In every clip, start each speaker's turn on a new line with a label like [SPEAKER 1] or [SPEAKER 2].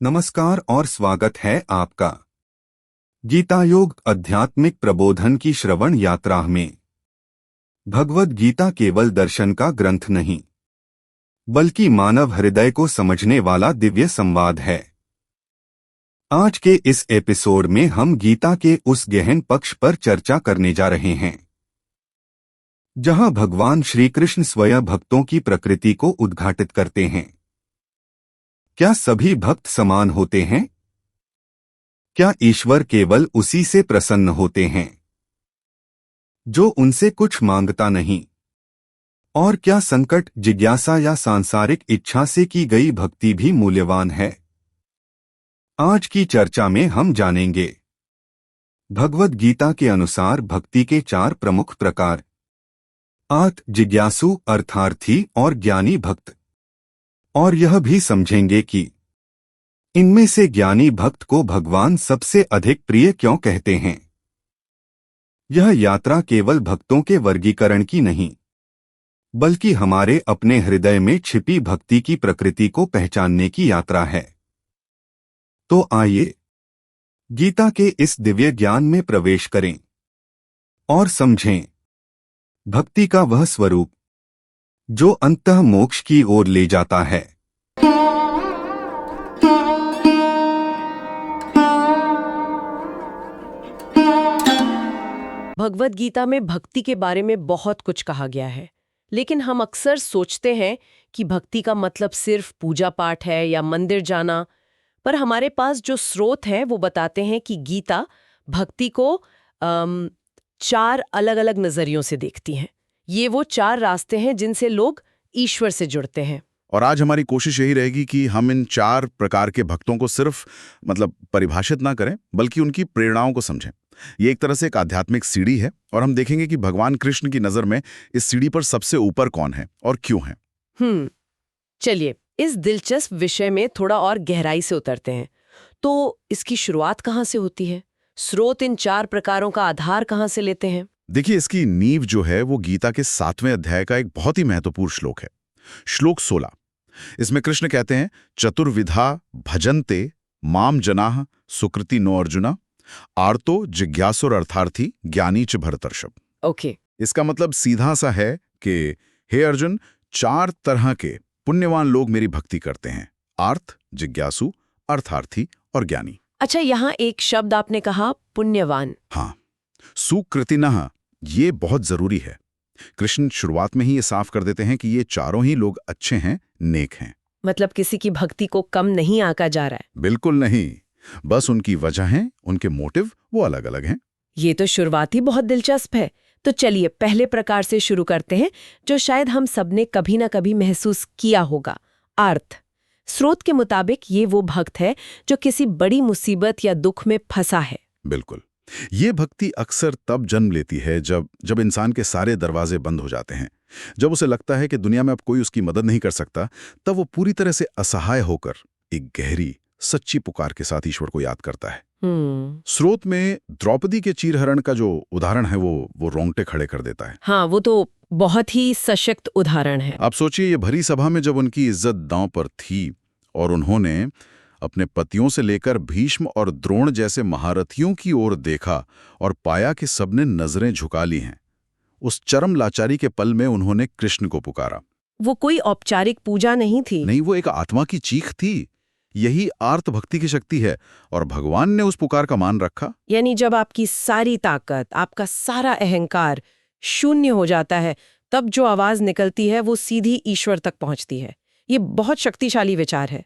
[SPEAKER 1] नमस्कार और स्वागत है आपका गीता योग आध्यात्मिक प्रबोधन की श्रवण यात्रा में। भगवद गीता केवल दर्शन का ग्रंथ नहीं, बल्कि मानव हृदय को समझने वाला दिव्य संवाद है। आज के इस एपिसोड में हम गीता के उस गहन पक्ष पर चर्चा करने जा रहे हैं जहां भगवान श्री कृष्ण स्वयं भक्तों की प्रकृति को उद्घाटित करते हैं। क्या सभी भक्त समान होते हैं? क्या ईश्वर केवल उसी से प्रसन्न होते हैं जो उनसे कुछ मांगता नहीं? और क्या संकट, जिज्ञासा या सांसारिक इच्छा से की गई भक्ति भी मूल्यवान है? आज की चर्चा में हम जानेंगे भगवद गीता के अनुसार भक्ति के 4 प्रमुख प्रकार: आर्त, जिज्ञासु, अर्थार्थी और ज्ञानी भक्त। और यह भी समझेंगे कि इनमें से ज्ञानी भक्त को भगवान सबसे अधिक प्रिय क्यों कहते हैं। यह यात्रा केवल भक्तों के वर्गीकरण की नहीं, बल्कि हमारे अपने हृदय में छिपी भक्ति की प्रकृति को पहचानने की यात्रा है। तो आइए गीता के इस दिव्य ज्ञान में प्रवेश करें और समझें भक्ति का वह स्वरूप जो अंततः मोक्ष की ओर ले जाता है।
[SPEAKER 2] भगवद गीता में भक्ति के बारे में बहुत कुछ कहा गया है, लेकिन हम अक्सर सोचते हैं कि भक्ति का मतलब सिर्फ पूजा पाठ है या मंदिर जाना। पर हमारे पास जो स्रोत हैं वो बताते हैं कि गीता भक्ति को 4 अलग-अलग नजरियों से देखती है। ये वो 4 रास्ते हैं जिनसे लोग ईश्वर से जुड़ते हैं।
[SPEAKER 3] और आज हमारी कोशिश यही रहेगी कि हम इन 4 प्रकार के भक्तों को सिर्फ परिभाषित ना करें, बल्कि उनकी प्रेरणाओं को समझें। ये एक तरह से एक आध्यात्मिक सीढ़ी है और हम देखेंगे कि भगवान कृष्ण की नजर में इस सीढ़ी पर सबसे ऊपर कौन है और क्यों है।
[SPEAKER 2] चलिए इस दिलचस्प विषय में थोड़ा और गहराई से उतरते हैं। तो इसकी शुरुआत कहाँ से होती है? स्रोत इन 4 प्रकारों का आधार कहाँ से लेते हैं?
[SPEAKER 3] देखिए, इसकी नींव जो है वो गीता के 7वें अध्याय का एक बहुत ही महत्वपूर्ण श्लोक है, श्लोक 16। इसमें कृष्ण कहते हैं, चतुर्विधा भजन्ते माम जनाः सुकृति नो अर्जुना आर्तो जिज्ञासुर अर्थार्थी ज्ञानी च भरतर्षभ।
[SPEAKER 2] ओके।
[SPEAKER 3] इसका मतलब सीधा सा है कि हे अर्जुन, 4 तरह के पुण्यवान लोग मेरी भक्ति करते हैं: आर्त, जिज्ञासु, अर्थार्थी और ज्ञानी।
[SPEAKER 2] अच्छा, यहाँ एक शब्द आपने कहा, पुण्यवान।
[SPEAKER 3] हाँ, सुकृतिनः, ये बहुत जरूरी है। कृष्ण शुरुआत में ही ये साफ कर देते हैं कि ये चारों ही लोग अच्छे हैं, नेक हैं। मतलब
[SPEAKER 2] किसी की भक्ति को कम नहीं आंका जा रहा है।
[SPEAKER 3] बिल्कुल नहीं, बस उनकी वजहें, उनके मोटिव वो अलग अलग हैं।
[SPEAKER 2] ये तो शुरुआत ही बहुत दिलचस्प है। तो चलिए पहले प्रकार से शुरू करते हैं, जो शायद हम सबने कभी ना कभी महसूस किया होगा, आर्त। स्रोत के मुताबिक ये वो भक्त है जो किसी बड़ी मुसीबत या दुख में फंसा है।
[SPEAKER 3] बिल्कुल। ये भक्ति अक्सर तब जन्म लेती है जब इंसान के सारे दरवाजे बंद हो जाते हैं, जब उसे लगता है कि दुनिया में अब कोई उसकी मदद नहीं कर सकता। तब वो पूरी तरह से असहाय होकर एक गहरी सच्ची पुकार के साथ ईश्वर को याद करता है। स्रोत में द्रौपदी के चीरहरण का जो उदाहरण है वो रोंगटे खड़े कर देता है।
[SPEAKER 2] हाँ, वो तो बहुत ही सशक्त उदाहरण है।
[SPEAKER 3] आप सोचिए, ये भरी सभा में जब उनकी इज्जत दांव पर थी और उन्होंने अपने पतियों से लेकर भीष्म और द्रोण जैसे महारथियों की ओर देखा और पाया कि सबने नजरें झुका ली हैं, उस चरम लाचारी के पल में उन्होंने कृष्ण को पुकारा।
[SPEAKER 2] वो कोई औपचारिक पूजा नहीं थी।
[SPEAKER 3] नहीं, वो एक आत्मा की चीख थी। यही आर्त भक्ति की शक्ति है और भगवान ने उस पुकार का मान रखा।
[SPEAKER 2] यानी जब आपकी सारी ताकत, आपका सारा अहंकार शून्य हो जाता है, तब जो आवाज निकलती है वो सीधी ईश्वर तक पहुंचती है। ये बहुत शक्तिशाली विचार है।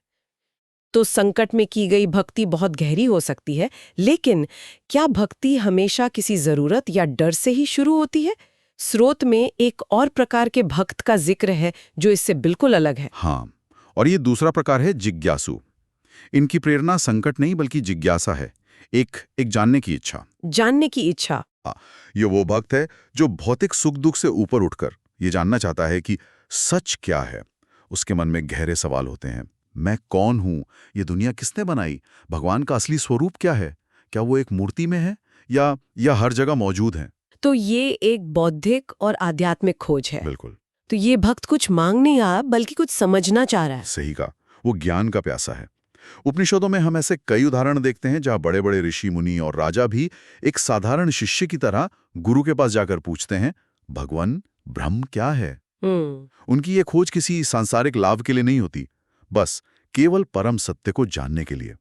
[SPEAKER 2] तो संकट में की गई भक्ति बहुत गहरी हो सकती है, लेकिन क्या भक्ति हमेशा किसी जरूरत या डर से ही शुरू होती है? स्रोत में एक और प्रकार के भक्त का जिक्र है जो इससे बिल्कुल अलग है।
[SPEAKER 3] हाँ, और ये दूसरा प्रकार है जिज्ञासु। इनकी प्रेरणा संकट नहीं बल्कि जिज्ञासा है, एक जानने की इच्छा।
[SPEAKER 2] जानने की इच्छा।
[SPEAKER 3] ये वो भक्त है जो भौतिक सुख दुख से ऊपर उठकर ये जानना चाहता है कि सच क्या है। उसके मन में गहरे सवाल होते हैं। मैं कौन हूं? ये दुनिया किसने बनाई? भगवान का असली स्वरूप क्या है? क्या वो एक मूर्ति में है या हर जगह मौजूद है?
[SPEAKER 2] तो ये एक बौद्धिक और आध्यात्मिक खोज है।
[SPEAKER 3] बिल्कुल।
[SPEAKER 2] तो ये भक्त कुछ मांग नहीं रहा बल्कि कुछ समझना चाह रहा है।
[SPEAKER 3] सही कहा, वो ज्ञान का प्यासा है। उपनिषदों में हम ऐसे कई उदाहरण देखते हैं जहां बड़े बड़े ऋषि मुनि और राजा भी एक साधारण शिष्य की तरह गुरु के पास जाकर पूछते हैं, भगवान, ब्रह्म क्या है? उनकी ये खोज किसी सांसारिक लाभ के लिए नहीं होती, बस केवल परम सत्य को जानने के लिए।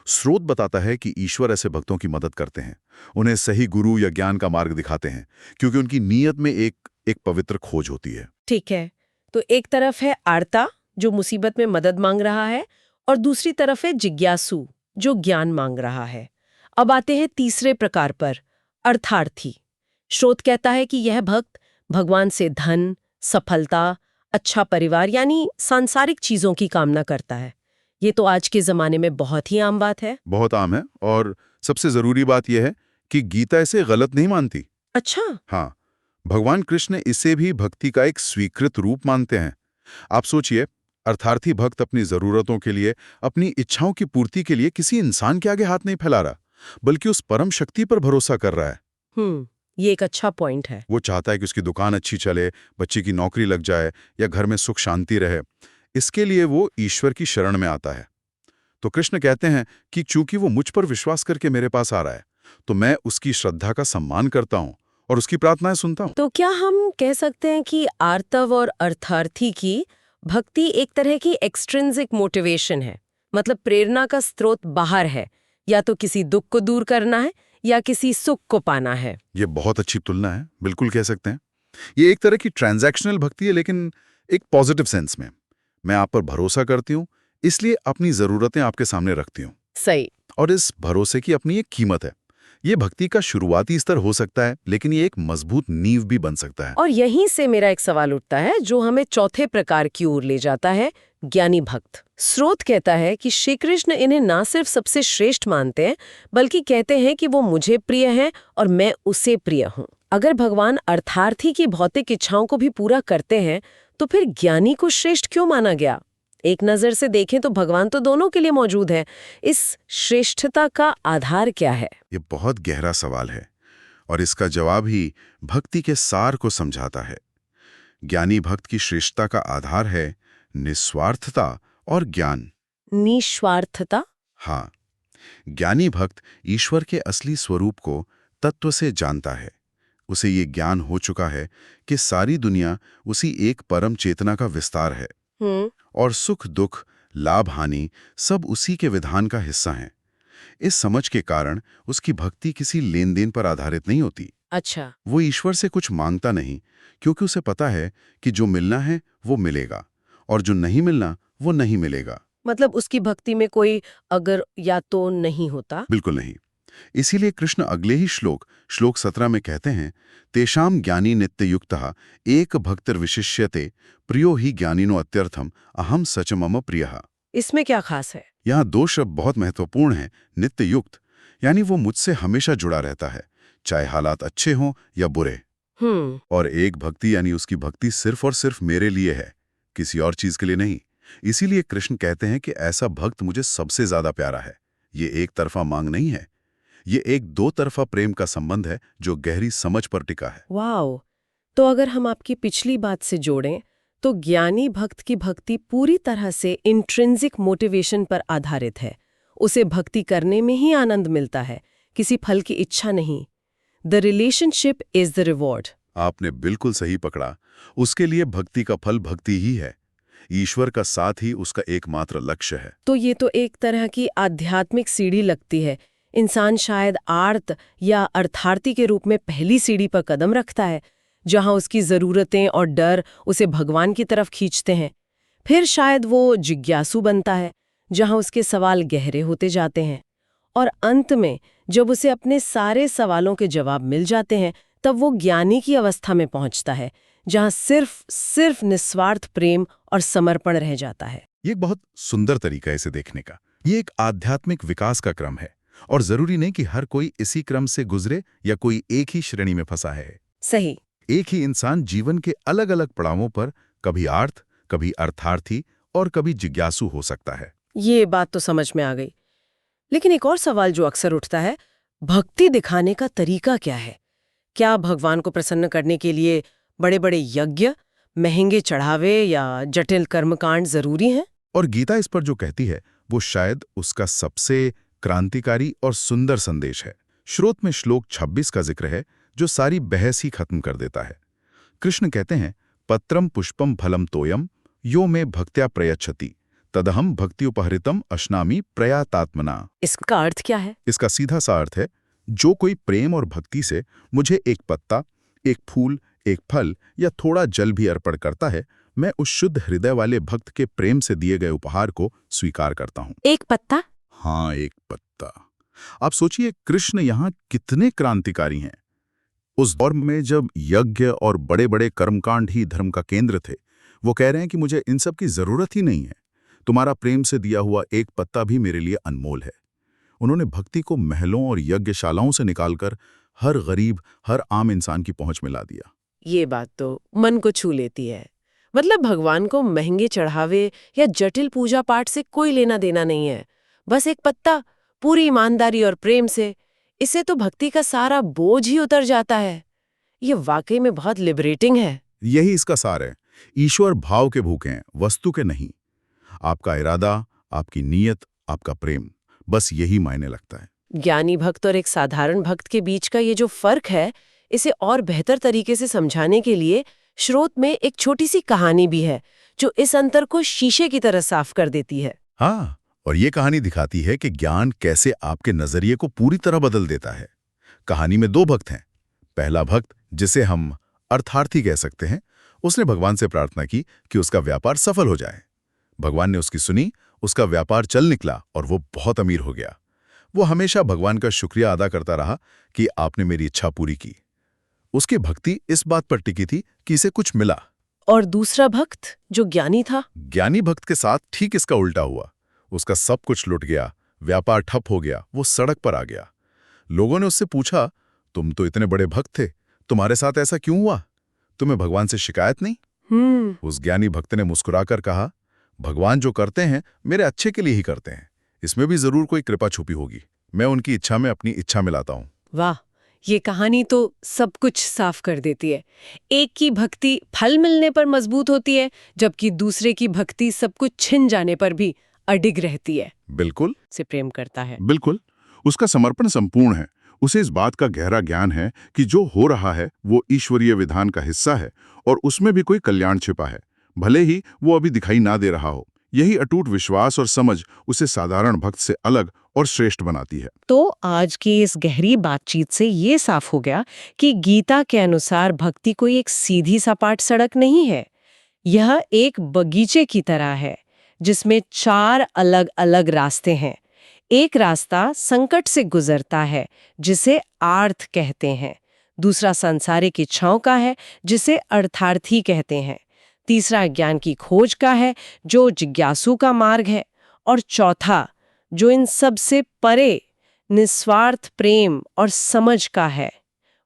[SPEAKER 3] स्रोत बताता है कि ईश्वर ऐसे भक्तों की मदद करते हैं, उन्हें सही गुरु या ज्ञान का मार्ग दिखाते हैं, क्योंकि उनकी नीयत में एक पवित्र खोज होती है।
[SPEAKER 2] ठीक है, तो एक तरफ है आर्ता जो मुसीबत में मदद मांग रहा है, और दूसरी तरफ है जिज्ञासु जो ज्ञान मांग रहा है। अब आते हैं तीसरे प्रकार पर, अर्थार्थी। स्रोत कहता है कि यह भक्त भगवान से धन, सफलता, अच्छा परिवार यानी सांसारिक चीजों की कामना करता है। ये तो आज के जमाने में बहुत ही आम बात है।
[SPEAKER 3] बहुत आम है, और सबसे जरूरी बात यह है कि गीता इसे गलत नहीं मानती।
[SPEAKER 2] अच्छा।
[SPEAKER 3] हाँ, भगवान कृष्ण इसे भी भक्ति का एक स्वीकृत रूप मानते हैं। आप सोचिए, अर्थार्थी भक्त अपनी जरूरतों के लिए, अपनी इच्छाओं की पूर्ति के लिए किसी इंसान के आगे हाथ नहीं फैला रहा, बल्कि उस परम शक्ति पर भरोसा कर रहा है।
[SPEAKER 2] ये एक अच्छा पॉइंट है।
[SPEAKER 3] वो चाहता है कि उसकी दुकान अच्छी चले, बच्चे की नौकरी लग जाए या घर में सुख शांति रहे। इसके लिए वो ईश्वर की शरण में आता है। तो कृष्ण कहते हैं कि चूंकि वो मुझ पर विश्वास करके मेरे पास आ रहा है, तो मैं उसकी श्रद्धा का सम्मान करता हूँ और उसकी प्रार्थनाएं सुनता हूँ।
[SPEAKER 2] तो क्या हम कह सकते हैं कि आर्तव और अर्थार्थी की भक्ति एक तरह की एक्सट्रिंसिक मोटिवेशन है, मतलब प्रेरणा का स्रोत बाहर है, या तो किसी दुख को दूर करना है या किसी सुख को पाना है?
[SPEAKER 3] ये बहुत अच्छी तुलना है, बिल्कुल कह सकते हैं। ये एक तरह की ट्रांजैक्शनल भक्ति है, लेकिन एक पॉजिटिव सेंस में। मैं आप पर भरोसा करती हूँ, इसलिए अपनी जरूरतें आपके सामने रखती हूँ।
[SPEAKER 2] सही।
[SPEAKER 3] और इस भरोसे की अपनी एक कीमत है। ये भक्ति का शुरुआती स्तर हो सकता है, लेकिन ये एक मजबूत नींव भी बन सकता है।
[SPEAKER 2] और यहीं से मेरा एक सवाल उठता है जो हमें चौथे प्रकार की ओर ले जाता है, ज्ञानी भक्त। स्रोत कहता है कि श्री कृष्ण इन्हें ना सिर्फ सबसे श्रेष्ठ मानते हैं, बल्कि कहते हैं कि वो मुझे प्रिय हैं और मैं उसे प्रिय हूँ। अगर भगवान अर्थार्थी की भौतिक इच्छाओं को भी पूरा करते हैं, तो फिर ज्ञानी को श्रेष्ठ क्यों माना गया? एक नजर से देखें तो भगवान तो दोनों के लिए मौजूद है। इस श्रेष्ठता का आधार क्या है?
[SPEAKER 3] ये बहुत गहरा सवाल है, और इसका जवाब ही भक्ति के सार को समझाता है। ज्ञानी भक्त की श्रेष्ठता का आधार है निस्वार्थता और ज्ञान।
[SPEAKER 2] निस्वार्थता?
[SPEAKER 3] हाँ, ज्ञानी भक्त ईश्वर के असली स्वरूप को तत्व से जानता है। उसे ये ज्ञान हो चुका है कि सारी दुनिया उसी एक परम चेतना का विस्तार है, और सुख दुख, लाभ हानि सब उसी के विधान का हिस्सा हैं। इस समझ के कारण उसकी भक्ति किसी लेन देन पर आधारित नहीं होती।
[SPEAKER 2] अच्छा।
[SPEAKER 3] वो ईश्वर से कुछ मांगता नहीं, क्योंकि उसे पता है कि जो मिलना है वो मिलेगा, और जो नहीं मिलना वो नहीं मिलेगा।
[SPEAKER 2] मतलब उसकी भक्ति में कोई अगर या तो नहीं होता?
[SPEAKER 3] बिल्कुल नहीं। इसीलिए कृष्ण अगले ही श्लोक 17 में कहते हैं, तेषाम ज्ञानी नित्ययुक्तः एक भक्तिर विशिष्यते प्रियो ही ज्ञानिनो अत्यर्थम अहम सच मम प्रियः।
[SPEAKER 2] इसमें क्या खास है?
[SPEAKER 3] यहाँ दो शब्द बहुत महत्वपूर्ण हैं। नित्ययुक्त यानी वो मुझसे हमेशा जुड़ा रहता है, चाहे हालात अच्छे हों या बुरे। और एक भक्ति यानी उसकी भक्ति सिर्फ और सिर्फ मेरे लिए है, किसी और चीज के लिए नहीं। इसीलिए कृष्ण कहते हैं कि ऐसा भक्त मुझे सबसे ज्यादा प्यारा है। ये एक तरफा मांग नहीं है, ये एक दो तरफा प्रेम का संबंध है जो गहरी समझ पर टिका है।
[SPEAKER 2] वाओ! तो अगर हम आपकी पिछली बात से जोड़ें, तो ज्ञानी भक्त की भक्ति पूरी तरह से इंट्रिंसिक मोटिवेशन पर आधारित है। उसे भक्ति करने में ही आनंद मिलता है, किसी फल की इच्छा नहीं। The relationship is the reward.
[SPEAKER 3] आपने बिल्कुल सही पकड़ा। उसके लिए भक्ति का फल भक्ति ही है। ईश्वर का साथ ही उसका एकमात्र लक्ष्य है।
[SPEAKER 2] तो ये तो एक तरह की आध्यात्मिक सीढ़ी लगती है। इंसान शायद आर्त या अर्थार्थी के रूप में पहली सीढ़ी पर कदम रखता है, जहां उसकी जरूरतें और डर उसे भगवान की तरफ खींचते हैं। फिर शायद वो जिज्ञासु बनता है, जहां उसके सवाल गहरे होते जाते हैं। और अंत में जब उसे अपने सारे सवालों के जवाब मिल जाते हैं, तब वो ज्ञानी की अवस्था में पहुंचता है, जहां सिर्फ निस्वार्थ प्रेम और समर्पण रह जाता है।
[SPEAKER 3] ये एक बहुत सुंदर तरीका है इसे देखने का। ये एक आध्यात्मिक विकास का क्रम है, और जरूरी नहीं कि हर कोई इसी क्रम से गुजरे या कोई एक ही श्रेणी में फंसा है।
[SPEAKER 2] सही।
[SPEAKER 3] एक ही इंसान जीवन के अलग अलग पड़ावों पर कभी आर्थ, कभी अर्थार्थी और कभी जिज्ञासु हो सकता है।
[SPEAKER 2] ये बात तो समझ में आ गई। लेकिन एक और सवाल जो अक्सर उठता है, भक्ति दिखाने का तरीका क्या है? क्या भगवान को प्रसन्न करने के लिए बड़े बड़े यज्ञ, महंगे चढ़ावे या जटिल कर्मकांड जरूरी हैं?
[SPEAKER 3] और गीता इस पर जो कहती है वो शायद उसका सबसे क्रांतिकारी और सुंदर संदेश है। श्रोत में श्लोक 26 का जिक्र है, जो सारी बहस ही खत्म कर देता है। कृष्ण कहते हैं, पत्रम पुष्पम फलम तोयम यो में भक्त्या प्रयच्छति तदहम भक्त्युपहृतम अश्नामि प्रयातात्मना।
[SPEAKER 2] इसका अर्थ क्या है?
[SPEAKER 3] इसका सीधा सा अर्थ है, जो कोई प्रेम और भक्ति से मुझे एक पत्ता, एक फूल, एक फल या थोड़ा जल भी अर्पण करता है, मैं उस शुद्ध हृदय वाले भक्त के प्रेम से दिए गए उपहार को स्वीकार करता हूं।
[SPEAKER 2] एक पत्ता?
[SPEAKER 3] हाँ, एक पत्ता। आप सोचिए, कृष्ण यहाँ कितने क्रांतिकारी हैं। उस दौर में जब यज्ञ और बड़े बड़े कर्मकांड ही धर्म का केंद्र थे, वो कह रहे हैं कि मुझे इन सब की जरूरत ही नहीं है, तुम्हारा प्रेम से दिया हुआ एक पत्ता भी मेरे लिए अनमोल है। उन्होंने भक्ति को महलों और यज्ञशालाओं से निकालकर हर गरीब, हर आम इंसान की पहुंच में ला दिया।
[SPEAKER 2] ये बात तो मन को छू लेती है। मतलब भगवान को महंगे चढ़ावे या जटिल पूजा पाठ से कोई लेना देना नहीं है। बस एक पत्ता, पूरी ईमानदारी और प्रेम से, इससे तो भक्ति का सारा बोझ ही उतर जाता है। ये वाकई में बहुत लिबरेटिंग है।
[SPEAKER 3] यही इसका सार है। ईश्वर भाव के भूखे हैं, वस्तु के नहीं। आपका इरादा, आपकी नीयत, आपका प्रेम, बस यही मायने लगता है।
[SPEAKER 2] ज्ञानी भक्त और एक साधारण भक्त के बीच का ये जो फर्क है, इसे और बेहतर तरीके से समझाने के लिए श्रोत में एक छोटी सी कहानी भी है, जो इस अंतर को शीशे की तरह साफ कर देती है।
[SPEAKER 3] हाँ, और ये कहानी दिखाती है कि ज्ञान कैसे आपके नजरिए को पूरी तरह बदल देता है। कहानी में दो भक्त हैं। पहला भक्त, जिसे हम अर्थार्थी कह सकते हैं, उसने भगवान से प्रार्थना की कि उसका व्यापार सफल हो जाए। भगवान ने उसकी सुनी, उसका व्यापार चल निकला और वो बहुत अमीर हो गया। वो हमेशा भगवान का शुक्रिया अदा करता रहा कि आपने मेरी इच्छा पूरी की। उसकी भक्ति इस बात पर टिकी थी कि इसे कुछ मिला।
[SPEAKER 2] और दूसरा भक्त, जो ज्ञानी था,
[SPEAKER 3] ज्ञानी भक्त के साथ ठीक इसका उल्टा हुआ। उसका सब कुछ लुट गया, व्यापार ठप हो गया, वो सड़क पर आ गया। लोगों ने उससे पूछा, तुम तो इतने बड़े भक्त थे, तुम्हारे साथ ऐसा क्यों हुआ? तुम्हें भगवान से शिकायत नहीं? उस ज्ञानी भक्त ने मुस्कुराकर कहा, भगवान जो करते हैं मेरे अच्छे के लिए ही करते हैं, इसमें भी जरूर कोई कृपा छुपी होगी। मैं उनकी इच्छा में अपनी इच्छा मिलाता हूं।
[SPEAKER 2] वाह, ये कहानी तो सब कुछ साफ कर देती है। एक की भक्ति फल मिलने पर मजबूत होती है, जबकि दूसरे की भक्ति सब कुछ छिन जाने पर भी अडिग रहती है।
[SPEAKER 3] बिल्कुल
[SPEAKER 2] से प्रेम करता है।
[SPEAKER 3] बिल्कुल, उसका समर्पण संपूर्ण है। उसे इस बात का गहरा ज्ञान है कि जो हो रहा है वो ईश्वरीय विधान का हिस्सा है और उसमें भी कोई कल्याण छिपा है, भले ही वो अभी दिखाई ना दे रहा हो। यही अटूट विश्वास और समझ उसे साधारण भक्त से अलग और श्रेष्ठ बनाती है।
[SPEAKER 2] तो आज की इस गहरी बातचीत से ये साफ हो गया कि गीता के अनुसार भक्ति कोई एक सीधी सपाट सड़क नहीं है। यह एक बगीचे की तरह है, जिसमें 4 अलग-अलग रास्ते हैं। एक रास्ता संकट से गुजरता है, जिसे आर्थ कहते हैं। दूसरा संसारिक इच्छाओं का है, जिसे अर्थार्थी कहते हैं। तीसरा ज्ञान की खोज का है, जो जिज्ञासु का मार्ग है। और चौथा, जो इन सब से परे निस्वार्थ प्रेम और समझ का है,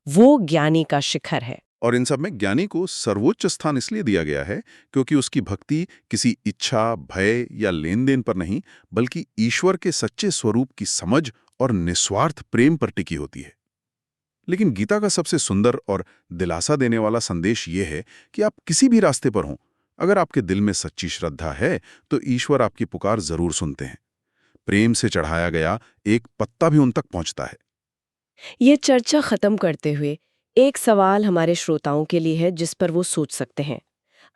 [SPEAKER 2] वो ज्ञानी का शिखर है।
[SPEAKER 3] और इन सब में ज्ञानी को सर्वोच्च स्थान इसलिए दिया गया है क्योंकि उसकी भक्ति किसी इच्छा, भय या लेन देन पर नहीं, बल्कि ईश्वर के सच्चे स्वरूप की समझ और निस्वार्थ प्रेम पर टिकी होती है। लेकिन गीता का सबसे सुंदर और दिलासा देने वाला संदेश ये है कि आप किसी भी रास्ते पर हों, अगर आपके दिल में सच्ची श्रद्धा है तो ईश्वर आपकी पुकार जरूर सुनते हैं। प्रेम से चढ़ाया गया एक पत्ता भी उन तक पहुंचता है।
[SPEAKER 2] ये चर्चा खत्म करते हुए एक सवाल हमारे श्रोताओं के लिए है, जिस पर वो सोच सकते हैं।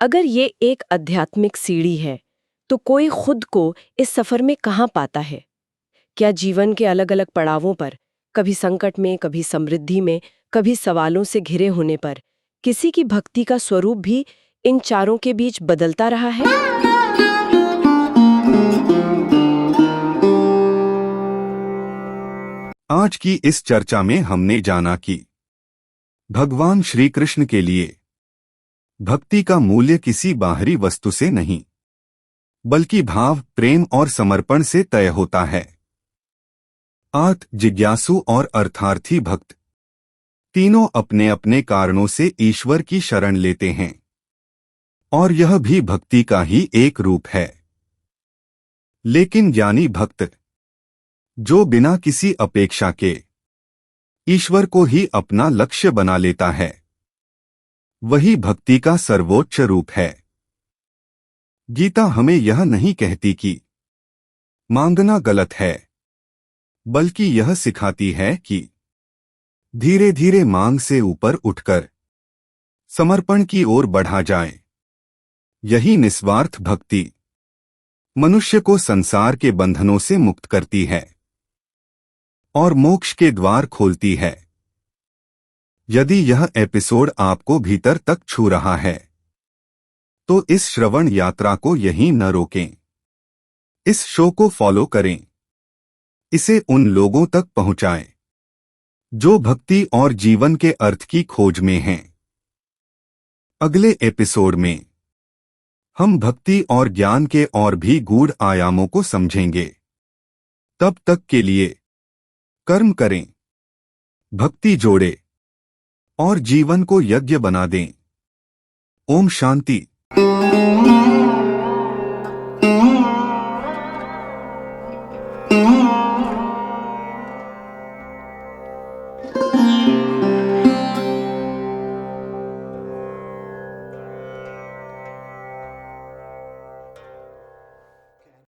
[SPEAKER 2] अगर ये एक आध्यात्मिक सीढ़ी है, तो कोई खुद को इस सफर में कहाँ पाता है? क्या जीवन के अलग-अलग पड़ावों पर, कभी संकट में, कभी समृद्धि में, कभी सवालों से घिरे होने पर, किसी की भक्ति का स्वरूप भी इन चारों के बीच बदलता रहा है?
[SPEAKER 1] आज की इस चर्चा में हमने जाना कि भगवान श्री कृष्ण के लिए भक्ति का मूल्य किसी बाहरी वस्तु से नहीं, बल्कि भाव, प्रेम और समर्पण से तय होता है। आर्थ, जिज्ञासु और अर्थार्थी भक्त तीनों अपने अपने कारणों से ईश्वर की शरण लेते हैं, और यह भी भक्ति का ही एक रूप है। लेकिन ज्ञानी भक्त, जो बिना किसी अपेक्षा के ईश्वर को ही अपना लक्ष्य बना लेता है, वही भक्ति का सर्वोच्च रूप है। गीता हमें यह नहीं कहती कि मांगना गलत है, बल्कि यह सिखाती है कि धीरे धीरे मांग से ऊपर उठकर समर्पण की ओर बढ़ा जाए। यही निस्वार्थ भक्ति मनुष्य को संसार के बंधनों से मुक्त करती है और मोक्ष के द्वार खोलती है। यदि यह एपिसोड आपको भीतर तक छू रहा है तो इस श्रवण यात्रा को यहीं न रोकें। इस शो को फॉलो करें, इसे उन लोगों तक पहुंचाएं जो भक्ति और जीवन के अर्थ की खोज में हैं। अगले एपिसोड में हम भक्ति और ज्ञान के और भी गूढ़ आयामों को समझेंगे। तब तक के लिए कर्म करें, भक्ति जोड़े और जीवन को यज्ञ बना दें। ओम शांति।